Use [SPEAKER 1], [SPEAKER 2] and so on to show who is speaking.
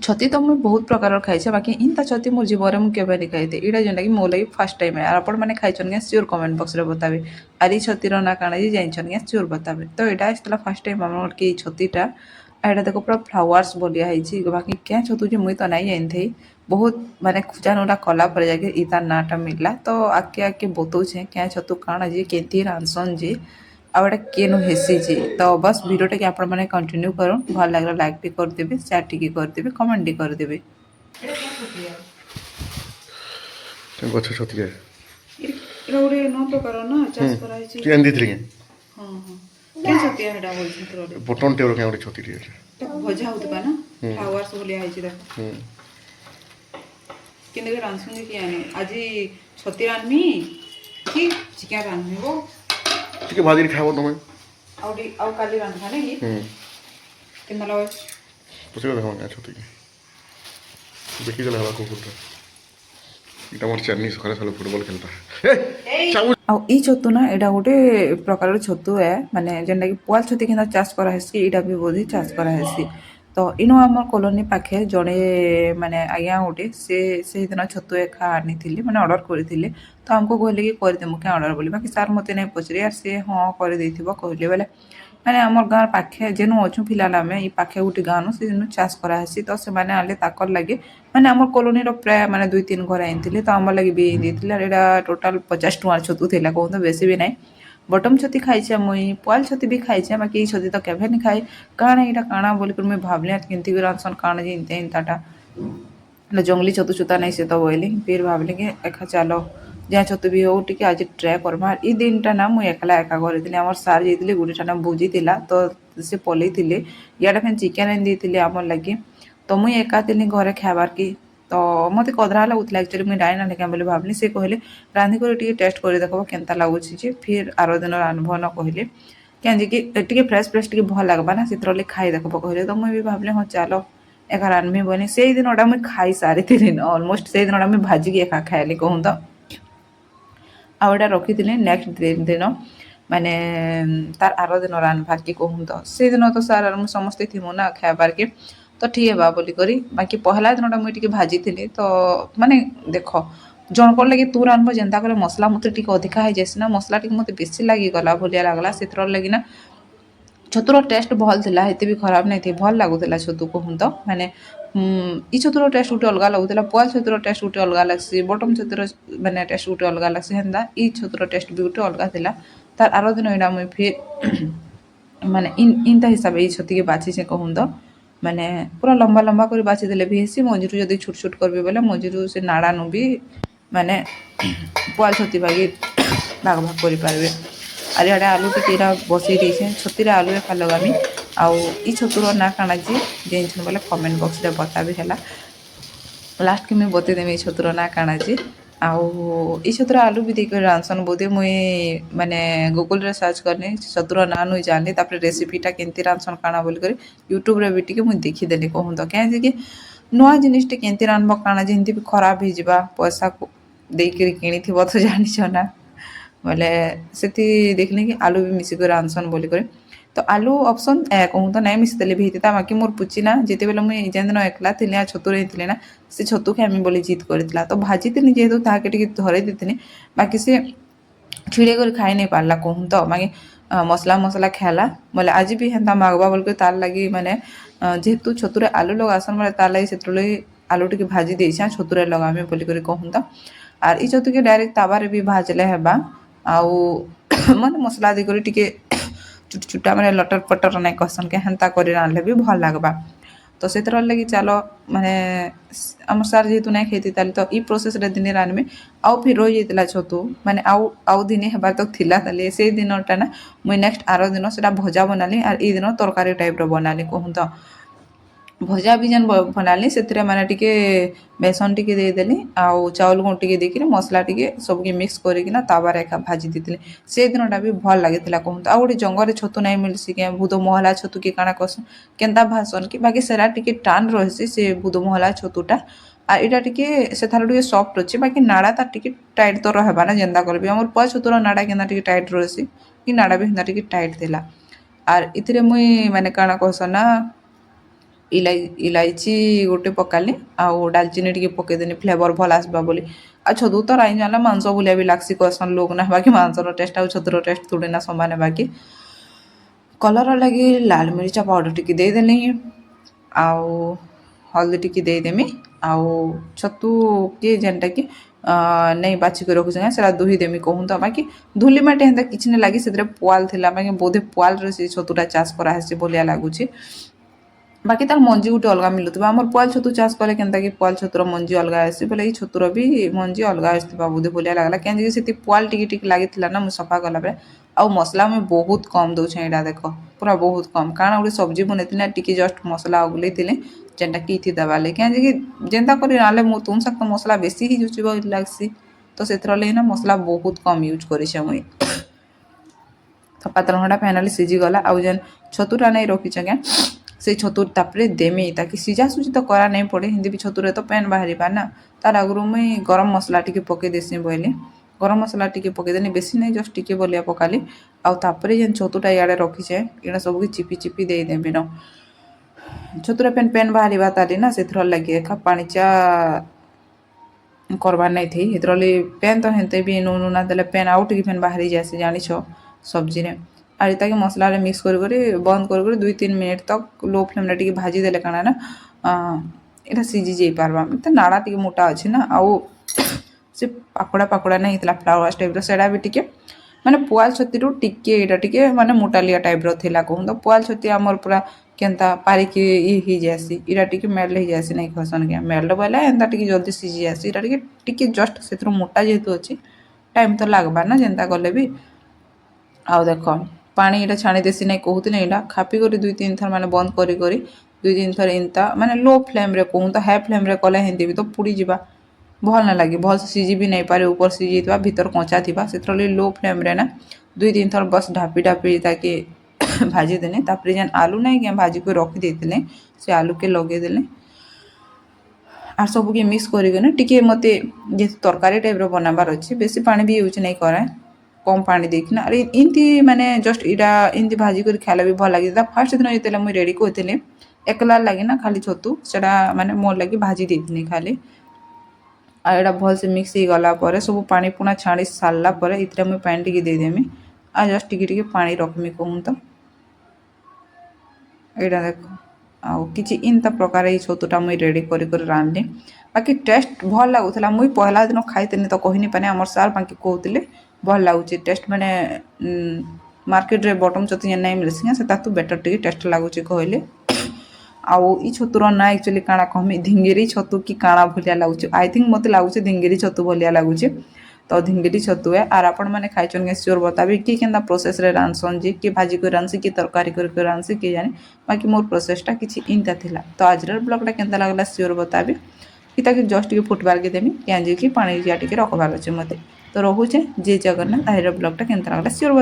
[SPEAKER 1] ଛତି ତ ମୁଇଁ ବହୁତ ପ୍ରକାରର ଖାଇଛେ ବାକି ଇନ୍ତା ଛତି ମୋର୍ ଜୀବନରେ ମୁଁ କେବେ ନି ଖାଇଥି ଏଇଟା ଯେନ୍ଟାକି ମୋ ଲାଗି ଫାର୍ଷ୍ଟ ଟାଇମ୍ ଆର୍ ଆପଣମାନେ ଖାଇଛନ୍ କି ସିଓର କମେଣ୍ଟ ବକ୍ସରେ ବତାବେ ଆର୍ ଇ ଛତିର ନା କାଣା ଯେ ଜାଣିଛନ୍ କି ସିଓର ବତାବେ ତ ଏଇଟା ଆସିଥିଲା ଫାର୍ଷ୍ଟ ଟାଇମ୍ ଆମର କି ଛତିଟା ଏଇଟା ଦେଖ ପୁରା ଫ୍ଲାୱାର୍ସ ବଲିଆ ହେଇଛି ବାକି କେଁ ଛତୁ ଯେ ମୁଇଁ ତ ନାଇଁ ଜାଣିଥାଇ ବହୁତ ମାନେ ଖୁଜାନୁଟା କଲା ପରେ ଯାଇକି ଇ ତାର ନାଁଟା ମିଳିଲା ତ ଆଗ୍କେ ଆଗ୍କେ ବତଉଛେ କେଁ ଛତୁ କାଣା ଯେ କେନ୍ତି ରାନ୍ଧସନ୍ ଯେ ଆଉ ଏଇଟା କେନୁ ହେସିଛି ତ ବସ୍ ଭିଡ଼ିଓଟାକେ ଆପଣମାନେ କଣ୍ଟିନ୍ୟୁ କରୁନ୍ ଭଲ ଲାଗିଲା ଲାଇକ୍ ଟିକେ କରିଦେବେ ସେୟାର ଟିକେ କରିଦେବେ କମେଣ୍ଟ ଟିକେ କରିଦେବେ।
[SPEAKER 2] ଗଛ ଛତିକା
[SPEAKER 1] ଏଇଟା ଗୋଟେ ନଅ ପ୍ରକାର ନା ଚାଷ କରାହେଇଛି
[SPEAKER 2] କିଏ ଆଣି ଦେଇଥିଲେ କି
[SPEAKER 1] ହଁ ହଁ କେଁ ଛତିଆ ହେଟା ବୋଲଛନ୍ ତୋର
[SPEAKER 2] ବଟନ୍ ଟେ କେଁ ଗୋଟେ ଛତି ଟିକେ
[SPEAKER 1] ଭଜା ହଉଥିବା ନା ଫ୍ଲାୱାର୍ସ ଭଳିଆ ହେଇଛି ଦେଖ କିନ୍ତୁ ରାନ୍ଧସୁଁ ଯେ କିଏ ଆଣି ଆଜି ଛତି ରାନ୍ଧମି କି ଚିକେନ୍ ରାନ୍ଧମି ବୋ
[SPEAKER 2] ଟିକେ ଭାଜିକି ଖାଇବ ତମେ
[SPEAKER 1] ଆଉ କାଲି ରାନ୍ଧବା ନାଇଁ କି କେନ୍ତା ଲାଗୁଛି
[SPEAKER 2] ପଚାରିବା ଦେଖ କାଁ ଛତିକି ଦେଖିଦେଲେ ହେବା କୁକୁରଟା ଏଇଟା ମୋର ଚାର୍ନି ସକାଳେ ସକାଳେ ଫୁଟବଲ ଖେଳତା
[SPEAKER 1] ଆଉ ଇ ଛତୁ ନା ଏଇଟା ଗୋଟେ ପ୍ରକାରର ଛତୁ ଏ ମାନେ ଯେନ୍ଟାକି ପୁଆଲ ଛତି କେନ୍ତା ଚାଷ କରାହେସି ଏଇଟା ବି ବୋଧେ ଚାଷ କରାହେସି ତ ଇନୁ ଆମର କଲୋନୀ ପାଖେ ଜଣେ ମାନେ ଆଜ୍ଞା ଗୋଟେ ସେ ସେଇଦିନ ଛତୁ ଏକା ଆଣିଥିଲେ ମାନେ ଅର୍ଡ଼ର କରିଥିଲେ ତ ଆମକୁ କହିଲେ କି କରିଦେମୁ କାଁ ଅର୍ଡ଼ର ବୋଲି ବାକି ସାର୍ ମୋତେ ନାଇଁ ପଚାରି ଆର୍ ସେ ହଁ କରିଦେଇଥିବ କହିଲେ ବେଲେ ମାନେ ଆମର ଗାଁ ପାଖେ ଯେନୁ ଅଛୁ ପିଲାମାନେ ଆମେ ଇ ପାଖେ ଗୋଟେ ଗାଁନୁ ସେଦିନ ଚାଷ କରାହେସି ତ ସେମାନେ ଆଣିଲେ ତାକର ଲାଗି ମାନେ ଆମର କଲୋନୀର ପ୍ରାୟ ମାନେ 2-3 ଘର ଆଣିଥିଲେ ତ ଆମର ଲାଗି ବି ଦେଇଥିଲେ ଆର୍ ଏଇଟା ଟୋଟାଲ 50 ଟଙ୍କାର ଛତୁ ଥିଲା କହୁନ୍ତ ବେଶୀ ବି ନାହିଁ ବଟମ ଛତି ଖାଇଛେ ମୁଇଁ ପୁଆଲ ଛତି ବି ଖାଇଛେ ବାକି ଏଇ ଛତି ତ କେଭେ ନି ଖାଇ କାଣା ଏଇଟା କାଣା ବୋଲିକରି ମୁଇଁ ଭାବଲି କେନ୍ତି କରି ରାନ୍ଧସନ୍ କାଣା ଯେ ଇନ୍ତାଟା ହେଲେ ଜଙ୍ଗଲି ଛତୁ ଛୁତା ନାଇଁ ସେ ତ ବୋଇଲି ଫିର୍ ଭାବିଲି କି ଏକା ଚାଲ ଯାହା ଛତୁ ବି ହଉ ଟିକେ ଆଜି ଟ୍ରାଏ କର୍ମା ଇ ଦିନଟା ନା ମୁଁ ଏକଲା ଏକା କରିଥିଲି ଆମର ସାର୍ ଯାଇଥିଲେ ଗୋଟେ ଠାନେ ଭୋଜି ଥିଲା ତ ସେ ପଲେଇଥିଲେ ଇଆଡ଼େ ଫେନ୍ ଚିକେନ୍ ଆଣି ଦେଇଥିଲେ ଆମର ଲାଗି ତ ମୁଇଁ ଏକା ଥିଲି ଘରେ ଖାଇବାର୍ କି ତ ମୋତେ କଧରା ଲାଗୁଥିଲା ଆକ୍ଚୁଆଲି ମୁଇଁ ଡାଇନା ନାଇଁ ବୋଲି ଭାବିଲି ସେ କହିଲେ ରାନ୍ଧିକରି ଟିକେ ଟେଷ୍ଟ କରି ଦେଖବ କେନ୍ତା ଲାଗୁଛି ଯେ ଫିର୍ ଆର ଦିନ ରାନ୍ଧବ ନ କହିଲେ କେଁ ଯେ କି ଟିକେ ଫ୍ରେଶ୍ ଟିକେ ଭଲ ଲାଗ୍ବା ନା ସେଥିର ଲାଗି ଖାଇ ଦେଖବ କହିଲେ ତ ମୁଇଁ ବି ଭାବିଲି ହଁ ଚାଲ ଏକା ରାନ୍ଧମି ବନି ସେଇ ଦିନଟା ମୁଇଁ ଖାଇ ସାରିଥିଲି ଅଲମୋଷ୍ଟ ସେଇ ଦିନଟା ମୁଇଁ ଭାଜିକି ଏକା ଖାଇଲି କହୁନ୍ ତ ଆଉ ଏଇଟା ରଖିଥିଲି ନେକ୍ସଟ ଦିନ ମାନେ ତାର ଆର ଦିନ ରାନ୍ଧବାର୍ କି କହୁନ୍ ତ ସେଇଦିନ ତ ସାର୍ ସମସ୍ତେ ଥିମୁ ନା ଖାଇବାର୍ କେ ତ ଠିକ୍ ହେବା ବୋଲିକରି ବାକି ପହଲା ଦିନଟା ମୁଇଁ ଟିକେ ଭାଜିଥିଲି ତ ମାନେ ଦେଖ ଜଣକର୍ ଲାଗି ତୁ ରାନ୍ଧବ ଯେନ୍ତା କଲେ ମସଲା ମତେ ଟିକେ ଅଧିକା ହେଇଯାଏସି ନା ମସଲା ଟିକେ ମତେ ବେଶୀ ଲାଗିଗଲା ଭଲିଆ ଲାଗ୍ଲା ସେଥିର ଲାଗି ନା ଛତୁର ଟେଷ୍ଟ ଭଲ ଥିଲା ଏତେ ବି ଖରାପ ନାଇଁ ଥି ଭଲ ଲାଗୁଥିଲା ଛତୁ କହୁନ୍ ତ ମାନେ ଇ ଛତୁର ଟେଷ୍ଟ ଗୋଟେ ଅଲଗା ଲାଗୁଥିଲା ପୁଆଲ ଛତୁର ଟେଷ୍ଟ ଗୋଟେ ଅଲଗା ଲାଗ୍ସି ବଟମ ଛତୁର ମାନେ ଟେଷ୍ଟ ଗୋଟେ ଅଲଗା ଲାଗ୍ସି ହେନ୍ତା ଇ ଛତୁର ଟେଷ୍ଟ ବି ଗୋଟେ ଅଲଗା ଥିଲା ତାର ଆର ଦିନ ଏଇଟା ମୁଇଁ ଫିର୍ ମାନେ ଇନ୍ତା ହିସାବେ ଏଇ ଛତିକେ ବାଛିଛେ କହୁନ୍ ତ ମାନେ ପୁରା ଲମ୍ବା ଲମ୍ବା କରି ବାଛି ଦେଲେ ବି ହେସି ମଝିରୁ ଯଦି ଛୋଟ ଛୋଟ କରିବେ ବୋଲେ ମଝିରୁ ସେ ନାଡ଼ାନୁ ବି ମାନେ ପୁଆଲ ଛତି ବାଗି ଭାଗ ଭାଗ କରିପାରିବେ ଆର୍ ଇଆଡ଼େ ଆଲୁ ଟିକେ ଇଟା ବସେଇ ଦେଇଛେ ଛତିରେ ଆଲୁ ଏକା ଲଗାମି ଆଉ ଇ ଛତୁର ନାଁ କାଣା ଯେ ଜାଣିଛନ୍ ବୋଲେ କମେଣ୍ଟ ବକ୍ସରେ ବତାବେ ହେଲା ଲାଷ୍ଟକେ ମୁଇଁ ବତେଇଦେମି ଏଇ ଛତୁର ନାଁ କାଣା ଯେ ଆଉ ଇ ଛତୁର ଆଲୁ ବି ଦେଇକରି ରାନ୍ଧସନ୍ ବୋଧେ ମୁଇଁ ମାନେ ଗୁଗୁଲରେ ସର୍ଚ୍ଚ କରିନି ଛତୁର ନାଁ ନୁଇଁ ଜାଣିଲି ତାପରେ ରେସିପିଟା କେମିତି ରାନ୍ଧସନ୍ କାଣା ବୋଲିକରି ୟୁଟ୍ୟୁବରେ ବି ଟିକେ ମୁଇଁ ଦେଖିଦେଲି କହୁନ୍ ତ କାଁ ଯେ କି ନୂଆ ଜିନିଷଟେ କେମିତି ରାନ୍ଧବ କାଣା ଯେମିତି ବି ଖରାପ ହେଇଯିବା ପଇସାକୁ ଦେଇକିରି କିଣିଥିବ ତ ଜାଣିଛ ନା ବୋଇଲେ ସେଥି ଦେଖିଲି କି ଆଲୁ ବି ମିଶିକରି ରାନ୍ଧସନ୍ ବୋଲିକରି ତ ଆଲୁ ଅପସନ୍ କହୁନ୍ ତ ନାଇଁ ମିଶିଦେଲେ ବି ହେଇଥିତା ବାକି ମୋର୍ ପୁଚି ନା ଯେତେବେଲେ ମୁଇଁ ଯେନ୍ ଦିନ ଏକଲା ଥିଲି ଆଉ ଛତୁ ହେଇଥିଲି ନା ସେ ଛତୁ ଖାଇମି ବୋଲି ଜିଦ୍ କରିଥିଲା ତ ଭାଜିଥିଲି ଯେହେତୁ ତାହାକେ ଟିକେ ଧରେଇ ଦେଇଥିଲି ବାକି ସେ ଛିଡ଼େଇ କରି ଖାଇ ନାଇଁ ପାରିଲା କହୁନ୍ ତ ବାକି ମସଲା ଖାଇଲା ବୋଲେ ଆଜି ବି ହେନ୍ତା ମାଗବା ବୋଲିକରି ତାର ଲାଗି ମାନେ ଯେହେତୁ ଛତୁରେ ଆଲୁ ଲଗାସନ୍ ମାନେ ତାର ଲାଗି ସେଥିରଲାଗି ଆଲୁ ଟିକେ ଭାଜି ଦେଇଛେ ଛତୁରେ ଲଗାମି ବୋଲିକରି କହୁନ୍ ତ ଆର୍ ଇ ଛତୁକେ ଡାଇରେକ୍ଟ ତାୱାରେ ବି ଭାଜଲେ ହେବା ଆଉ ମାନେ ମସଲା ଦେଇକରି ଟିକେ ଚୁଟ ଚୁଟା ମାନେ ଲଟର ପଟର ନାଇଁ କସନ୍ କେ ହେନ୍ତା କରି ରାନ୍ଧଲେ ବି ଭଲ ଲାଗ୍ବା ତ ସେଥିର ଲାଗି ଚାଲ ମାନେ ଆମର ସାର୍ ଯେହେତୁ ନାଇଁ ଖାଇଥି ତାହେଲେ ତ ଇ ପ୍ରୋସେସରେ ଦିନେ ରାନ୍ଧମି ଆଉ ଫିର୍ ରହିଯାଇଥିଲା ଛତୁ ମାନେ ଆଉ ଦିନେ ହେବାର ତ ଥିଲା ତାହେଲେ ସେଇ ଦିନଟା ନା ମୁଇଁ ନେକ୍ସଟ ଆର ଦିନ ସେଟା ଭଜା ବନାଲି ଆର୍ ଏଇ ଦିନ ତରକାରୀ ଟାଇପ୍ର ବନାଲି କହୁନ୍ ତ ଭଜା ବି ଯେନ୍ ବନାଲି ସେଥିରେ ମାନେ ଟିକେ ବେସନ ଟିକେ ଦେଇଦେଲି ଆଉ ଚାଉଳ ଗୁଣ୍ଡ ଟିକେ ଦେଇକିରି ମସଲା ଟିକେ ସବୁକେ ମିକ୍ସ କରିକିନା ତାୱାରେ ଏକା ଭାଜି ଦେଇଥିଲି ସେ ଦିନଟା ବି ଭଲ ଲାଗିଥିଲା କହନ୍ତୁ ଆଉ ଗୋଟେ ଜଙ୍ଗରେ ଛତୁ ନାଇଁ ମିଲ୍ସି କେଁ ବୁଦ ମହଲା ଛତୁ କି କାଣା କସନ୍ କେନ୍ତା ଭାସନ୍ କି ବାକି ସେଟା ଟିକେ ଟାନ୍ ରହିସି ସେ ବୁଦ ମହଲା ଛତୁଟା ଆଉ ଏଇଟା ଟିକେ ସେଠାରୁ ଟିକେ ସଫ୍ଟ ଅଛି ବାକି ନାଡ଼ା ତାର ଟିକେ ଟାଇଟ୍ ତ ରହେବା ନା ଯେନ୍ତା କରିବି ଆମର ପୁଆ ଛତୁର ନାଡ଼ା କେନ୍ତା ଟିକେ ଟାଇଟ୍ ରହିସି କି ନାଡ଼ା ବି ହେନ୍ତା ଟିକେ ଟାଇଟ୍ ଥିଲା ଆର୍ ଇଥିରେ ମୁଇଁ ମାନେ କାଣା କହସନ୍ ନା इलायची गोटे पकाली आउ डालचिनी टिके पकेदेनी फ्लेवर भल आसबा बोली आ छतु तो राई जाला मांस भलिया भी लागसी कहसन लोग ना बाकी मांसर टेस्ट आउ छतुर टेस्ट थोड़ी ना समान है बाकी कलर लगी लाल मिर्चा पाउडर टिके देदेली आउ हल्दी टिके देदेमी आउ छतु के जेनटा कि नहीं बाछिक रखुचे सेटा दुही देमी कहूँ तो बाकी धुली माटी हेन्ता किछि नहीं लगी से पुआल थिला बाकी बोधे पुआल से छतुटा चाष कराहेसी भलिया लागुची बाकी तार मंजी गोटे अलग मिलुवा आम पुआल छतु चाष कले केन्ता कि पुआल छतुर मंजी अलग आसी बोले छतुर भी मंजी अलग आसवा बोधे भलिया लगला कहीं से पुआल टिके लगी ना मुझे सफा कला बेले आउ मसला मुझे बहुत कम दूचे यहाँ देख पूरा बहुत कम कारण गोटे सब्जी बनई टी जस्ट मसला उगल जेनटा कि इथि देवा लगे कहीं जेनता कर तुम साक तो मसला बेसी ही जुचिब लगसी तो से ना मसला बहुत कम यूज करे मुई तो पातरघंटा फाइनाली सीझीगला आउ जेन छतुटा नहीं रखीचे क्या से छतुर तापर देमी ताकि सीझा सुझी तो करा नहीं पड़े हिंदी भी छतुरे तो पैन बाहर ना तार आगु मुई गरम मसला टी पकई देसी बोली गरम मसला टी पकईदेनी बेसी नहीं जस्ट टी बलिया पकाली आउे जेन छतुटा इे रखीचे इड़ा सबको चिपी चिपी देदेवी न छतुरा पेन पेन बाहर ताली ना से लगे खा पानीचा करवार नहीं थी हेतरली पेन तो हेन्ते भी नुन नुना देले पेन आउ टी फेन बाहरी जाए जानिछ सब्जी रे आर ताकि मसला रे मिक्स कर बंद कर 2-3 मिनट तक लो फ्लेम रे भाजी देले काना ना एटा सीझी जाई पारबा तो नाड़ा टी मोटा अच्छे ना आउ से पाकड़ा पाकड़ा नहीं होता फ्लावर्स टाइप सेटा भी टिके माने पुआल छती टिके एटा टिके माने मोटालिया टाइप थिला कहूँ तो पुआल छती आमर पूरा केन्ता पारिकी ही जासी इरा टिके मेल्ट ही जासी नहीं खसन के मेल्ट बोले एंता टिके जल्दी सीझी जासी इरा टिके जस्ट से मोटा जेहेतु अच्छी टाइम तो लगवा ना जेनता कले भी आउ देख पानी इटा छाणी देसी नहीं कहते इटा खापी कर 2-3 थर माने बंद करी 2-3 थर इंता माने लो फ्लेम रे कहूँ तो हाई फ्लेम रे कले हिंदी भी तो पुड़ी जावा भल ना लगे भल से सीझी भी नहीं पारे ऊपर सीझी भीतर कंचा थी से लो फ्लेम रे ना 2-3 थर बस ढापी ढापी ताकि भाजी देने तापर जेन आलू नहीं कि भाजी को रखी देते से आलू के लगे देले आर सब के मिक्स करके टिके मते जे तरकारी टाइप रो बनाबार अच्छे बेसी पानी भी यूज नहीं करे कम पानी देखना अरे इनती माने जस्ट इटा इनती भाजी कर खाइले भी भल लगे फास्ट दिन जिते मुझे रेडी करते एकला लगे ना खाली छतु सेटा माने मोर लगे भाजी देती खाली आड़ा भल से मिक्स हो गला सब पानी पुना छाड़ी सारा पर इतने मुझे पानी टी देदेमी आ जस्ट टिके पानी रखमी कहूँ तो यहाँ देख आउ कि इंता प्रकार ये छतुटा मुई रेडी कर रांधली बाकी टेस्ट भल लगुला मुई पहला दिन खाई तो कहनी पाने आमर सार बाकी कहते भल लगुच टेस्ट माने मार्केट रे बटम छतु नहीं मिलसी से तातु बेटर टी टेस्ट लगुच कहले आउ ई छतुर ना एक्चुअली काଣା कहमी धिंगेरी छतु कि काଣା भलिया लगुच आई थिंक मते लगुच धिंगेरी छतु भलिया लगुच तो धिंगेरी छतु है आर आपण मैंने खाइछन के श्योर बताबी कि केनता प्रोसेस रे रांधसन जी कि भाजी कर रांधसी कि तरकारी कर रांधसी कि जाने बाकी मोर प्रोसेसटा किछि इंता थिला तो आजर ब्लॉगटा केनता लागला श्योर बताबी कि ताकि जस्ट टिके फुटबार के देमी कि कि पानी जिया टिके रखबार अछि मते तो रहुचे जय जगन्नाथ आइर ब्लॉगटा केनता लागला श्योर